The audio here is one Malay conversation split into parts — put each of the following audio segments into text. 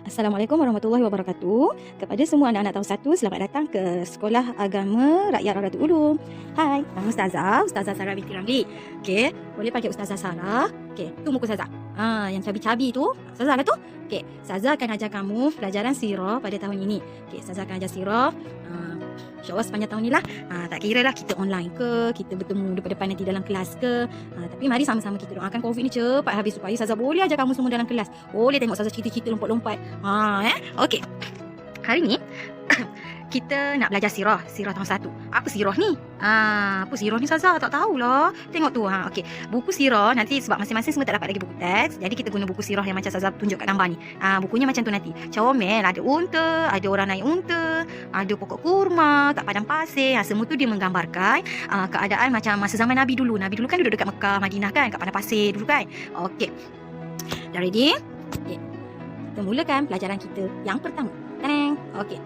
Assalamualaikum warahmatullahi wabarakatuh. Kepada semua anak-anak tahun 1, selamat datang ke Sekolah Agama Rakyat Raratul Ulum. Hai, nama Ustazah Sarah binti Ramli. Okey, boleh panggil Ustazah Sarah. Okey, tu muka Ustazah. Yang cabi-cabi tu, Ustazah lah tu. Okey, Ustazah akan ajar kamu pelajaran sirah pada tahun ini. Okey, Ustazah akan ajar sirah. InsyaAllah sepanjang tahun ni lah. Tak kira lah kita online ke, kita bertemu depan-depan nanti dalam kelas ke. Tapi mari sama-sama kita doakan COVID ni cepat habis supaya Ustazah boleh ajar kamu semua dalam kelas. Boleh tengok Ustazah cerita-cerita lompat-lompat. Okey. Hari ni kita nak belajar sirah tahun 1. Apa sirah ni? Apa sirah ni Ustazah? Tak tahulah. Tengok tu. Okey. Buku sirah nanti sebab masing-masing semua tak dapat lagi buku teks. Jadi kita guna buku sirah yang macam Ustazah tunjuk kat gambar ni. Bukunya macam tu nanti. Comel, ada unta, ada orang naik unta, ada pokok kurma kat padang pasir. Semua tu dia menggambarkan keadaan macam masa zaman Nabi dulu. Nabi dulu kan duduk dekat Mekah, Madinah kan, kat padang pasir dulu kan. Okey. Dah ready? Okey. Kita mulakan pelajaran kita yang pertama. Tadang. Okey.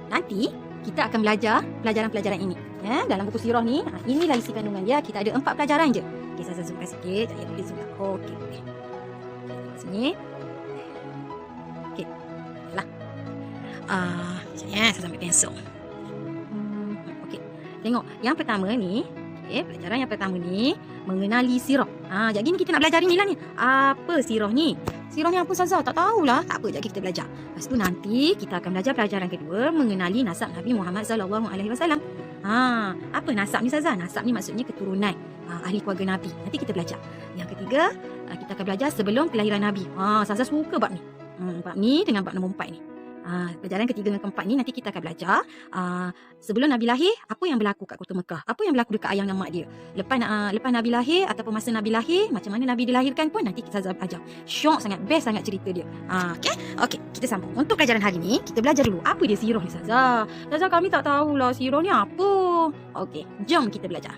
Nanti kita akan belajar pelajaran-pelajaran ini. Ya, dalam buku sirah ni, inilah isi kandungan dia. Kita ada 4 pelajaran je. Okey, saya zoomkan sikit. Saya boleh zoom. Okey, boleh. Okey, sini. Okey. Yalah. Saya ambil pensel. Okey. Tengok, yang pertama ni, pelajaran yang pertama ni mengenali sirah. Jadi ni kita nak belajar inilah ni. Apa sirah ni? Sirah ni apa Ustazah? Tak tahulah. Tak apa, jadi kita belajar. Lepas tu nanti kita akan belajar pelajaran kedua mengenali nasab Nabi Muhammad sallallahu alaihi wasallam. Apa nasab ni Ustazah? Nasab ni maksudnya keturunan ahli keluarga Nabi. Nanti kita belajar. Yang ketiga, kita akan belajar sebelum kelahiran Nabi. Ustazah suka bab ni. Bab ni dengan bab nombor 4 ni. Pelajaran ketiga dan keempat ni nanti kita akan belajar sebelum Nabi lahir, apa yang berlaku kat kota Mekah, apa yang berlaku dekat ayah dan mak dia. Lepas Nabi lahir ataupun masa Nabi lahir, macam mana Nabi dilahirkan pun nanti kita ajar. Syok sangat, best sangat cerita dia. Okey, kita sambung. Untuk pelajaran hari ni, kita belajar dulu apa dia sirah ni Ustazah. Ustazah kami tak tahulah sirah ni apa. Okey, jom kita belajar.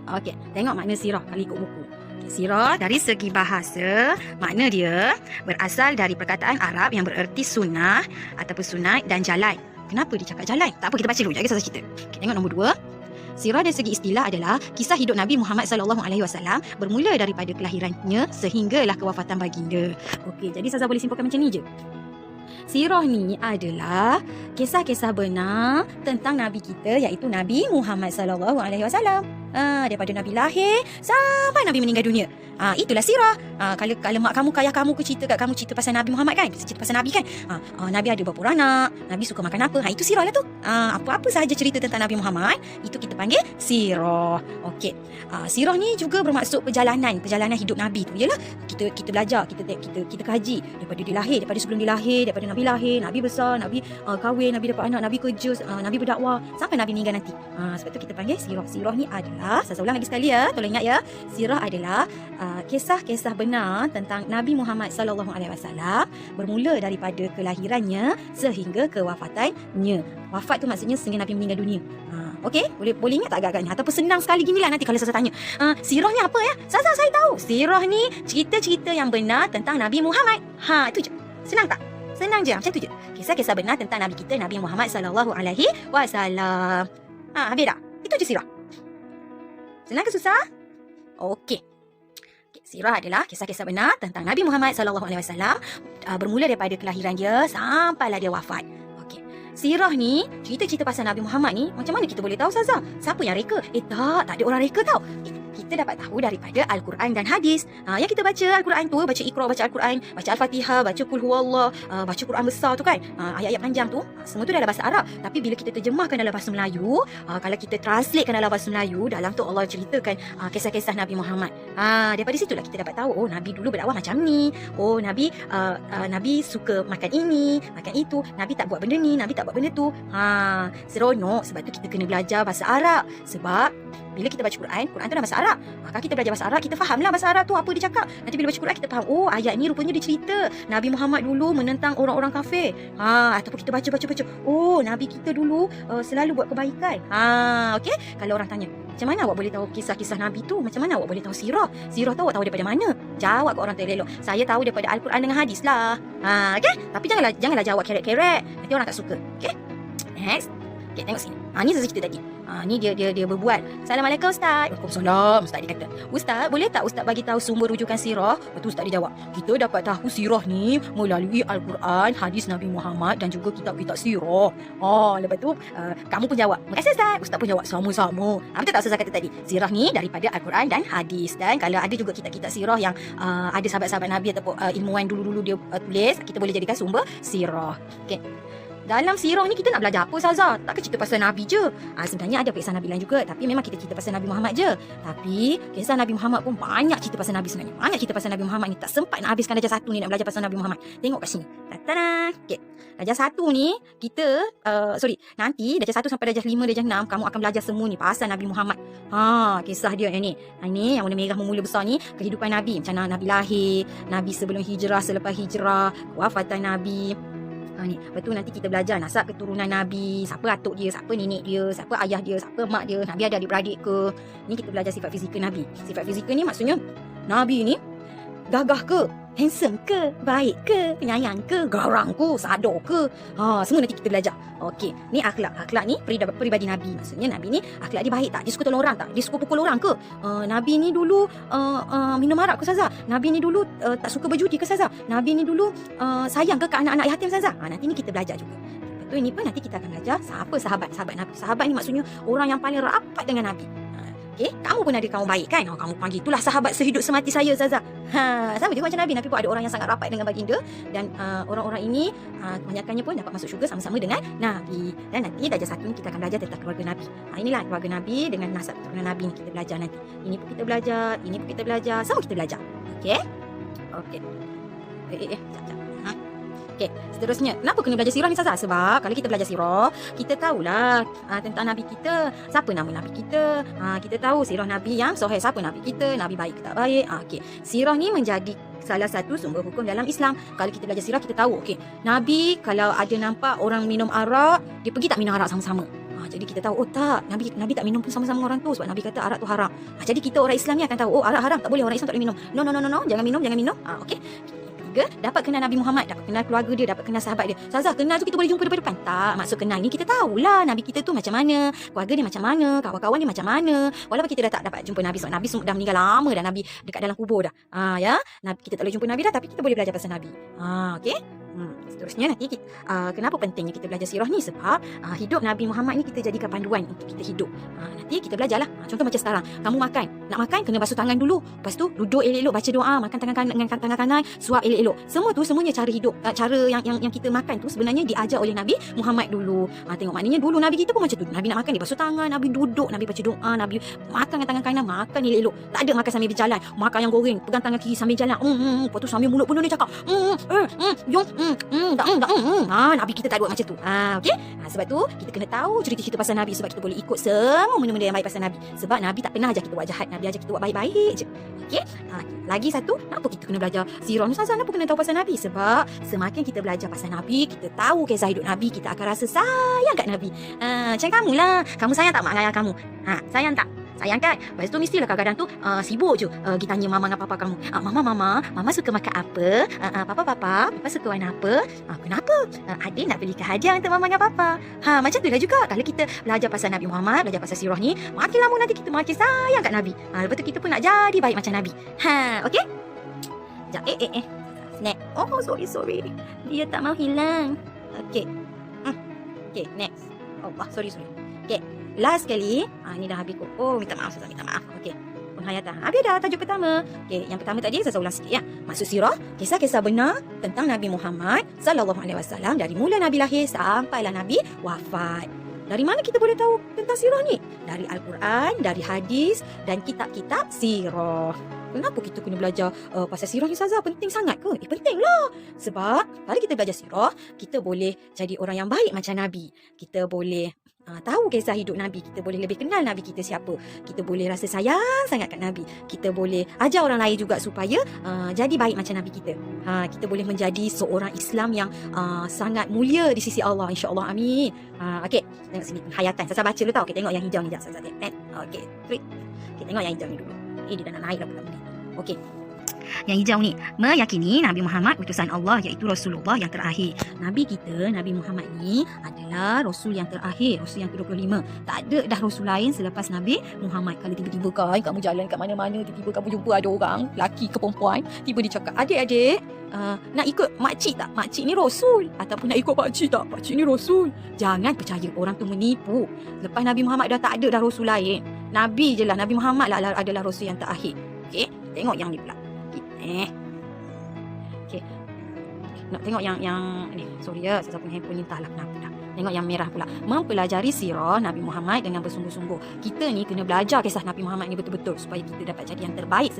Okey, tengok makna sirah kalau ikut buku. Sirah dari segi bahasa, makna dia berasal dari perkataan Arab yang bererti sunnah ataupun sunat dan jalan. Kenapa dia cakap jalan? Tak apa, kita baca dulu. Jangan saja cerita. Okay, tengok nombor 2. Sirah dari segi istilah adalah kisah hidup Nabi Muhammad sallallahu alaihi wasallam bermula daripada kelahirannya sehinggalah kewafatan baginda. Okey, jadi Ustazah boleh simpulkan macam ni je. Sirah ni adalah kisah-kisah benar tentang Nabi kita, iaitu Nabi Muhammad sallallahu alaihi wasallam. Daripada Nabi lahir sampai Nabi meninggal dunia. Itulah sirah. Kalau mak kamu, ayah kamu cerita kat kamu cerita pasal Nabi Muhammad kan? Cerita pasal Nabi kan? Nabi ada berapa anak, Nabi suka makan apa. Itu sirah lah tu. Apa-apa sahaja cerita tentang Nabi Muhammad, itu kita panggil sirah. Okey. Sirah ni juga bermaksud perjalanan hidup Nabi tu. Yalah, kita belajar, kita kaji daripada dia lahir, daripada sebelum dia lahir, daripada Nabi lahir, Nabi besar, Nabi kahwin, Nabi dapat anak, Nabi kerja, Nabi berdakwah sampai Nabi meninggal nanti. Sebab tu kita panggil sirah. Sirah ni adalah, saya ulang lagi sekali ya, tolong ingat ya. Sirah adalah kisah-kisah benar tentang Nabi Muhammad sallallahu alaihi wasallam bermula daripada kelahirannya sehingga kewafatannya. Wafat tu maksudnya sehingga Nabi meninggal dunia. Okey, boleh ingat tak agak-agaknya? Ataupun senang sekali ginilah nanti kalau saya tanya. Sirah ni apa ya? Saya tahu. Sirah ni cerita-cerita yang benar tentang Nabi Muhammad. Itu je. Senang tak? Senang je, macam tu je. Kisah-kisah benar tentang Nabi kita, Nabi Muhammad sallallahu alaihi wasallam. Habis dah. Itu je sirah. Senang ke susah? Okey. Sirah adalah kisah-kisah benar tentang Nabi Muhammad sallallahu alaihi wasallam bermula daripada kelahiran dia sampailah dia wafat. Okey. Sirah ni, cerita-cerita pasal Nabi Muhammad ni, macam mana kita boleh tahu Ustazah? Siapa yang reka? Tak ada orang reka tau. Kita dapat tahu daripada Al-Quran dan hadis. Yang kita baca Al-Quran tu, baca Iqra, baca Al-Quran, baca Al-Fatihah, baca Qul Huwallah, baca Quran besar tu kan. Ayat-ayat panjang tu, semua tu dalam bahasa Arab. Tapi bila kita terjemahkan dalam bahasa Melayu, kalau kita translatekan dalam bahasa Melayu, dalam tu Allah ceritakan kisah-kisah Nabi Muhammad. Daripada situlah kita dapat tahu, Nabi dulu berdakwah macam ni. Nabi suka makan ini, makan itu. Nabi tak buat benda ni, Nabi tak buat benda tu. Seronok. Sebab tu kita kena belajar bahasa Arab. Sebab bila kita baca Quran tu dalam bahasa Arab. Maka kita belajar bahasa Arab, kita fahamlah bahasa Arab tu apa dia cakap. Nanti bila baca Quran kita faham, ayat ni rupanya dia cerita Nabi Muhammad dulu menentang orang-orang kafir. Ataupun kita baca. Nabi kita dulu selalu buat kebaikan. Okey, kalau orang tanya, macam mana awak boleh tahu kisah-kisah Nabi tu? Macam mana awak boleh tahu sirah? Sirah tu awak tahu daripada mana? Jawab ke orang tu elok. Saya tahu daripada Al-Quran dengan hadis lah. Okey? Tapi janganlah jawab kerek-kerek. Nanti orang tak suka. Okey? Next. Okey, tengok sini. Ni saya cerita tadi. Ni dia berbuat. Assalamualaikum Ustaz. Waalaikumsalam. Ustaz dia kata, Ustaz, boleh tak Ustaz bagi tahu sumber rujukan sirah? Lepas tu Ustaz dia jawab, kita dapat tahu sirah ni melalui Al-Quran, hadis Nabi Muhammad dan juga kitab-kitab sirah. Lepas tu kamu pun jawab, terima kasih Ustaz. Ustaz pun jawab, sama-sama. Betul tak Ustaz kata tadi? Sirah ni daripada Al-Quran dan hadis. Dan kalau ada juga kitab-kitab sirah yang ada sahabat-sahabat Nabi ataupun ilmuwan dulu-dulu dia tulis, kita boleh jadikan sumber sirah. Okey. Dalam sirah ni kita nak belajar apa Ustazah? Takkan cerita pasal Nabi je? Sebenarnya ada kisah Nabi lain juga, tapi memang kita cerita pasal Nabi Muhammad je. Tapi kisah Nabi Muhammad pun banyak cerita pasal Nabi sebenarnya. Banyak cerita pasal Nabi Muhammad ni. Tak sempat nak habiskan darjah 1 ni nak belajar pasal Nabi Muhammad. Tengok kat sini. Ta-da! Okey. Darjah 1 ni kita nanti darjah 1 sampai darjah 5, darjah 6 kamu akan belajar semua ni pasal Nabi Muhammad. Kisah dia yang ni. Ini yang warna merah memula besar ni, kehidupan Nabi. Macam mana Nabi lahir, Nabi sebelum hijrah, selepas hijrah, wafatan Nabi. Ni. Lepas tu nanti kita belajar nasab keturunan Nabi, siapa atuk dia, siapa nenek dia, siapa ayah dia, siapa mak dia, Nabi ada adik-beradik ke. Ni kita belajar sifat fizikal Nabi. Sifat fizikal ni maksudnya Nabi ni gagah ke, handsome ke, baik ke, penyayang ke, garang ke, sadar ke. Semua nanti kita belajar. Okey, ni akhlak. Akhlak ni peribadi Nabi. Maksudnya Nabi ni akhlak dia baik tak? Dia suka tolong orang tak? Dia suka pukul orang ke? Nabi ni dulu minum arak ke Ustazah? Nabi ni dulu tak suka berjudi ke Ustazah? Nabi ni dulu sayang ke anak-anak yatim Ustazah? Nanti ni kita belajar juga. Lepas tu ini pun nanti kita akan belajar siapa sahabat Nabi. Sahabat ni maksudnya orang yang paling rapat dengan Nabi. Okay? Kamu pun ada kawan baik kan? Kamu panggil itulah sahabat sehidup semati saya Ustazah. Sama juga macam Nabi. Nabi pun ada orang yang sangat rapat dengan baginda. Dan orang-orang ini kebanyakannya pun dapat masuk syurga sama-sama dengan Nabi. Dan nanti darjah 1 ni kita akan belajar tentang keluarga Nabi. Inilah keluarga Nabi dengan nasab keturunan Nabi ni kita belajar nanti. Ini pun kita belajar, ini pun kita belajar, sama kita belajar. Okey? Okey. Sekejap. Okey, seterusnya. Kenapa kena belajar sirah ni Ustazah? Sebab kalau kita belajar sirah, kita tahulah tentang Nabi kita. Siapa nama Nabi kita? Kita tahu sirah Nabi yang sahih. Siapa Nabi kita? Nabi baik ke tak baik? Okey. Sirah ni menjadi salah satu sumber hukum dalam Islam. Kalau kita belajar sirah, kita tahu. Okey, Nabi kalau ada nampak orang minum arak, dia pergi tak minum arak sama-sama? Jadi kita tahu, tak, Nabi tak minum pun sama-sama orang tu sebab Nabi kata arak tu haram. Jadi kita orang Islam ni akan tahu, arak haram, tak boleh, orang Islam tak boleh minum. No, jangan minum. Okey. Dapat kenal Nabi Muhammad, dapat kenal keluarga dia, dapat kenal sahabat dia. Ustazah, kenal tu kita boleh jumpa depan-depan? Tak, maksud kenal ni kita tahulah Nabi kita tu macam mana, keluarga dia macam mana, kawan-kawan dia macam mana. Walaupun kita dah tak dapat jumpa Nabi sebab Nabi dah meninggal lama dah, Nabi dekat dalam kubur dah. Kita tak boleh jumpa Nabi dah, tapi kita boleh belajar pasal Nabi. Okey. Seterusnya nanti kenapa pentingnya kita belajar sirah ni? Sebab hidup Nabi Muhammad ni kita jadikan panduan untuk kita hidup. Nanti kita belajarlah. Contoh macam sekarang, kamu makan. Nak makan kena basuh tangan dulu. Lepas tu duduk elok-elok, baca doa, makan tangan kanan dengan tangan kanan, suap elok-elok. Semuanya cara hidup. Cara yang kita makan tu sebenarnya diajar oleh Nabi Muhammad dulu. Tengok, maknanya dulu Nabi kita pun macam tu. Nabi nak makan, dia basuh tangan, Nabi duduk, Nabi baca doa, Nabi makan dengan tangan kanan, makan elok-elok. Tak ada makan sambil berjalan, makan yang goreng, pegang tangan kiri sambil jalan. Lepas tu sambil mulut penuh dia cakap, Nabi kita tak buat macam tu. Okey. Sebab tu kita kena tahu cerita-cerita pasal Nabi supaya kita boleh ikut semua benda-benda yang baik pasal Nabi. Sebab Nabi tak pernah ajar kita buat jahat, Nabi ajar kita buat baik-baik je. Okey. Lagi satu, kenapa kita kena belajar sirah ni Ustazah? Kenapa kena tahu pasal Nabi? Sebab semakin kita belajar pasal Nabi, kita tahu kisah hidup Nabi, kita akan rasa sayang kat Nabi. Macam kamulah. Kamu sayang tak mak ayah kamu? Sayang tak? Sayang kan? Lepas tu mestilah kadang-kadang tu sibuk je kita tanya mama dengan papa kamu. Mama suka makan apa? Papa suka warna apa? Kenapa? Adik nak belikan hadiah untuk mama dengan papa. Macam tu lah juga. Kalau kita belajar pasal Nabi Muhammad, belajar pasal sirah ni, makin lama nanti kita makin sayang kat Nabi. Lepas tu kita pun nak jadi baik macam Nabi. Okey? Sekejap. Snack. Oh, sorry. Dia tak mau hilang. Okey. Okey, next. Allah, sorry. Okey. Last kali, ni dah habis kot. Oh, minta maaf. Okey. Penghayatan. Habis dah tajuk pertama. Okey, yang pertama tadi saya ulang sikit ya. Maksud sirah, kisah-kisah benar tentang Nabi Muhammad sallallahu alaihi wasallam dari mula Nabi lahir sampailah Nabi wafat. Dari mana kita boleh tahu tentang sirah ni? Dari Al-Quran, dari hadis dan kitab-kitab sirah. Kenapa kita kena belajar pasal sirah ni Ustazah? Penting sangat ke? Penting lah. Sebab kalau kita belajar sirah, kita boleh jadi orang yang baik macam Nabi. Kita boleh tahu kisah hidup Nabi. Kita boleh lebih kenal Nabi kita siapa. Kita boleh rasa sayang sangat kat Nabi. Kita boleh ajar orang lain juga supaya jadi baik macam Nabi kita. Kita boleh menjadi seorang Islam yang sangat mulia di sisi Allah, insya-Allah. Amin. Okey, tengok sini hayatan. Saya baca dulu tau. Okey, tengok yang hijau ni jap saya tengok. Okey, tweet. Okey, tengok yang hijau ni dulu. Dia dah nak naik dah pula. Okey. Yang hijau ni, meyakini Nabi Muhammad utusan Allah iaitu Rasulullah yang terakhir. Nabi kita, Nabi Muhammad ni adalah Rasul yang terakhir, Rasul yang ke-25. Tak ada dah Rasul lain selepas Nabi Muhammad. Kalau tiba-tiba kan kamu jalan kat mana-mana, tiba-tiba kamu jumpa ada orang, lelaki ke perempuan, tiba dia cakap, adik-adik, nak ikut makcik tak? Makcik ni Rasul. Ataupun nak ikut pakcik tak? Pakcik ni Rasul. Jangan percaya, orang tu menipu. Lepas Nabi Muhammad dah tak ada dah Rasul lain. Nabi je lah, Nabi Muhammad lah adalah Rasul yang terakhir. Okey, tengok yang ni pula. Okey. Nak tengok yang ni. Sorry ya, saya punya handphone ni entahlah kenapa dah. Tengok yang merah pula. Mempelajari sirah Nabi Muhammad dengan bersungguh-sungguh. Kita ni kena belajar kisah Nabi Muhammad ni betul-betul supaya kita dapat jadi yang terbaik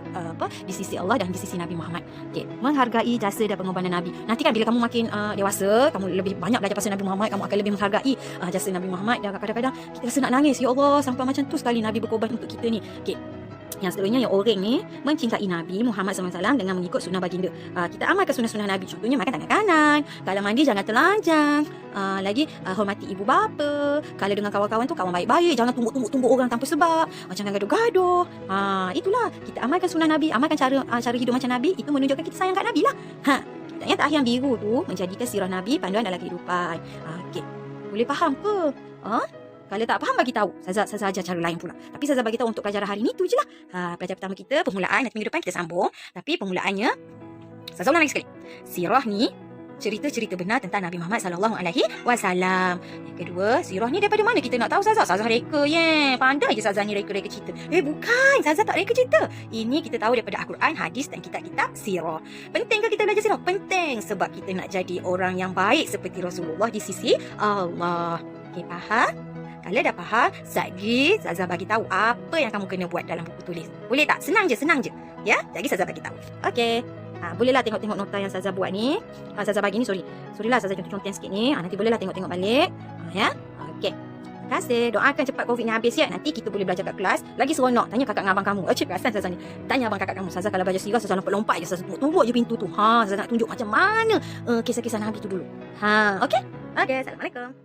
di sisi Allah dan di sisi Nabi Muhammad. Okey, menghargai jasa dan pengorbanan Nabi. Nanti kan bila kamu makin dewasa, kamu lebih banyak belajar pasal Nabi Muhammad, kamu akan lebih menghargai jasa Nabi Muhammad. Dan kadang-kadang kita rasa nak nangis, ya Allah, sampai macam tu sekali Nabi berkorban untuk kita ni. Okey. Yang seterusnya, yang orang ni mencintai Nabi Muhammad SAW dengan mengikut sunnah baginda. Kita amalkan sunnah-sunnah Nabi. Contohnya makan tangan kanan, kalau mandi jangan telanjang, lagi hormati ibu bapa, kalau dengan kawan-kawan tu kawan baik-baik, jangan tumbuk orang tanpa sebab, jangan gaduh-gaduh. Itulah, kita amalkan sunnah Nabi, amalkan cara hidup macam Nabi. Itu menunjukkan kita sayang kat Nabi lah. Yang terakhir yang biru tu menjadikan sirah Nabi panduan dalam kehidupan. Okey, boleh faham ke? Kalau tak faham, bagi tahu. Saza ajar cara lain pula. Tapi Saza bagi tahu untuk pelajaran hari ni tu je lah. Pelajaran pertama kita, permulaan. Nanti minggu depan kita sambung. Tapi permulaannya, Saza ulang lagi sekali. Sirah ni cerita-cerita benar tentang Nabi Muhammad SAW. Yang kedua, sirah ni daripada mana kita nak tahu, Saza? Saza reka, pandai je Saza ni reka cerita. Bukan, Saza tak reka cerita. Ini kita tahu daripada Al-Quran, hadis dan kitab-kitab sirah. Penting ke kita belajar sirah? Penting, sebab kita nak jadi orang yang baik seperti Rasulullah di sisi Allah. Okey, faham? Kalau dah faham, Saza bagi tahu apa yang kamu kena buat dalam buku tulis. Boleh tak? Senang je. Ya, jadi Saza bagi tahu. Okey. Bolehlah tengok nota yang Saza buat ni. Saza bagi ni, sorry lah, Saza contoh-contoh sikit ni. Nanti bolehlah tengok balik. Ya. Okey. Terima kasih. Doakan cepat COVID ni habis ya. Nanti kita boleh belajar kat kelas. Lagi seronok. Tanya kakak dengan abang kamu. Perasan Saza ni. Tanya abang kakak kamu. Saza kalau belajar sirah, Saza lompat-lompat je. Saza tumbuk je pintu tu. Saza nak tunjuk macam mana kisah-kisah Nabi tu dulu. Okey. Okey. Assalamualaikum.